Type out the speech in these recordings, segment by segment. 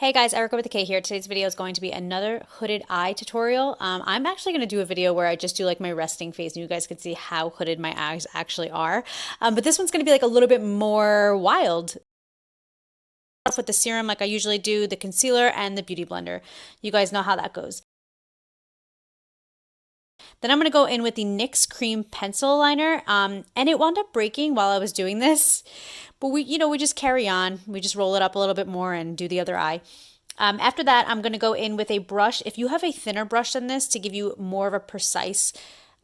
Hey guys, Erica with the K here. Today's video is going to be another hooded eye tutorial. I'm actually going to do a video where I just do like my resting face and you guys can see how hooded my eyes actually are. But this one's going to be like a little bit more wild. Off with the serum like I usually do, the concealer and the beauty blender. You guys know how that goes. Then I'm going to go in with the NYX Cream Pencil Liner, and it wound up breaking while I was doing this, but we just carry on. We just roll it up a little bit more and do the other eye. After that, I'm going to go in with a brush. If you have a thinner brush than this to give you more of a precise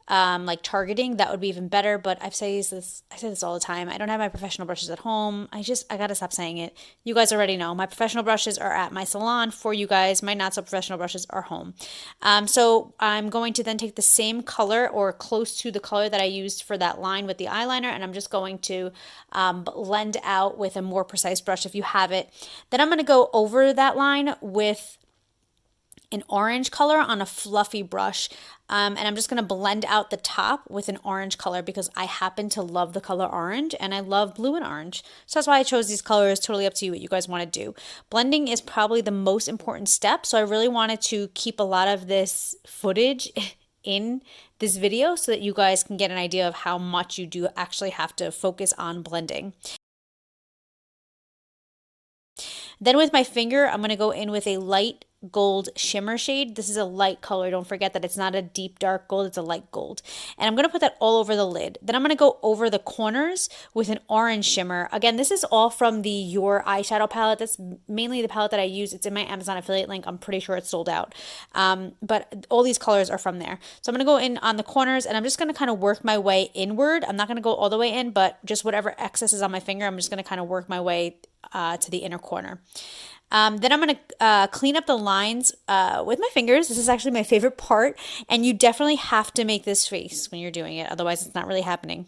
like targeting, that would be even better. But I say this all the time. I don't have my professional brushes at home. I gotta stop saying it. You guys already know my professional brushes are at my salon. For you guys, my not so professional brushes are home. So I'm going to then take the same color or close to the color that I used for that line with the eyeliner, and I'm just going to blend out with a more precise brush if you have it. Then I'm going to go over that line with an orange color on a fluffy brush, and I'm just going to blend out the top with an orange color because I happen to love the color orange and I love blue and orange. So that's why I chose these colors. Totally up to you what you guys want to do. Blending is probably the most important step, so I really wanted to keep a lot of this footage in this video so that you guys can get an idea of how much you do actually have to focus on blending. Then with my finger, I'm going to go in with a light gold shimmer shade. This is a light color. Don't forget that it's not a deep dark gold, it's a light gold. And I'm going to put that all over the lid. Then I'm going to go over the corners with an orange shimmer. Again, this is all from the Your Eyeshadow palette. That's mainly the palette that I use. It's in my Amazon affiliate link. I'm pretty sure it's sold out. But all these colors are from there. So I'm going to go in on the corners and I'm just going to kind of work my way inward. I'm not going to go all the way in, but just whatever excess is on my finger, I'm just going to kind of work my way to the inner corner. Then I'm going to clean up the lines with my fingers. This is actually my favorite part, and you definitely have to make this face when you're doing it. Otherwise, it's not really happening.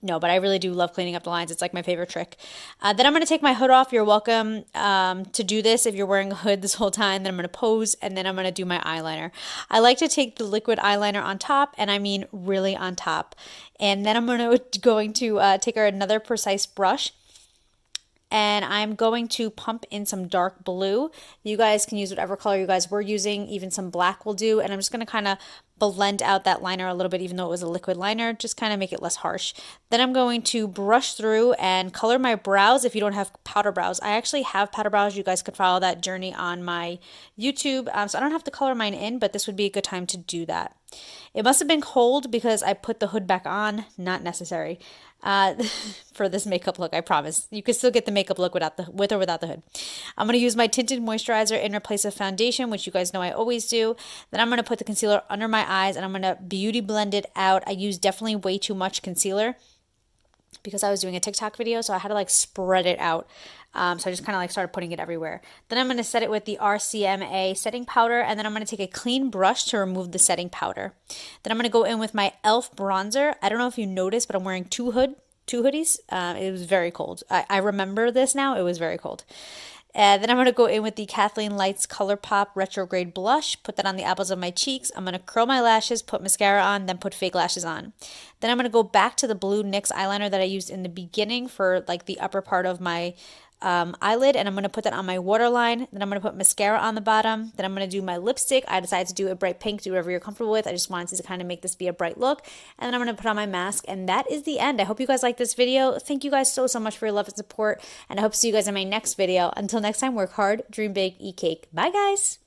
No, but I really do love cleaning up the lines. It's like my favorite trick. Then I'm going to take my hood off. You're welcome to do this if you're wearing a hood this whole time. Then I'm going to pose, and then I'm going to do my eyeliner. I like to take the liquid eyeliner on top, and I mean really on top. And then I'm going to take another precise brush, and I'm going to pump in some dark blue. You guys can use whatever color you guys were using, even some black will do. And I'm just going to kind of blend out that liner a little bit, even though it was a liquid liner, just kind of make it less harsh. Then I'm going to brush through and color my brows if you don't have powder brows. I actually have powder brows. You guys could follow that journey on my YouTube. So I don't have to color mine in, but this would be a good time to do that. It must have been cold because I put the hood back on. Not necessary for this makeup look, I promise. You can still get the makeup look with or without the hood. I'm going to use my tinted moisturizer in place of foundation, which you guys know I always do. Then I'm going to put the concealer under my eyes and I'm going to beauty blend it out. I use definitely way too much concealer because I was doing a TikTok video, so I had to like spread it out. So I just kind of like started putting it everywhere. Then I'm going to set it with the RCMA setting powder, and then I'm going to take a clean brush to remove the setting powder. Then I'm going to go in with my e.l.f. bronzer. I don't know if you noticed, but I'm wearing two hoodies. It was very cold. I remember this now. It was very cold. Then I'm going to go in with the Kathleen Lights ColourPop Retrograde Blush, put that on the apples of my cheeks. I'm going to curl my lashes, put mascara on, then put fake lashes on. Then I'm going to go back to the blue NYX eyeliner that I used in the beginning for like the upper part of my eyelid, and I'm going to put that on my waterline. Then I'm going to put mascara on the bottom. Then I'm going to do my lipstick. I decided to do a bright pink, do whatever you're comfortable with. I just wanted to kind of make this be a bright look. And then I'm going to put on my mask, and that is the end. I hope you guys like this video. Thank you guys so much for your love and support, and I hope to see you guys in my next video. Until next time, work hard, dream big, eat cake. Bye guys!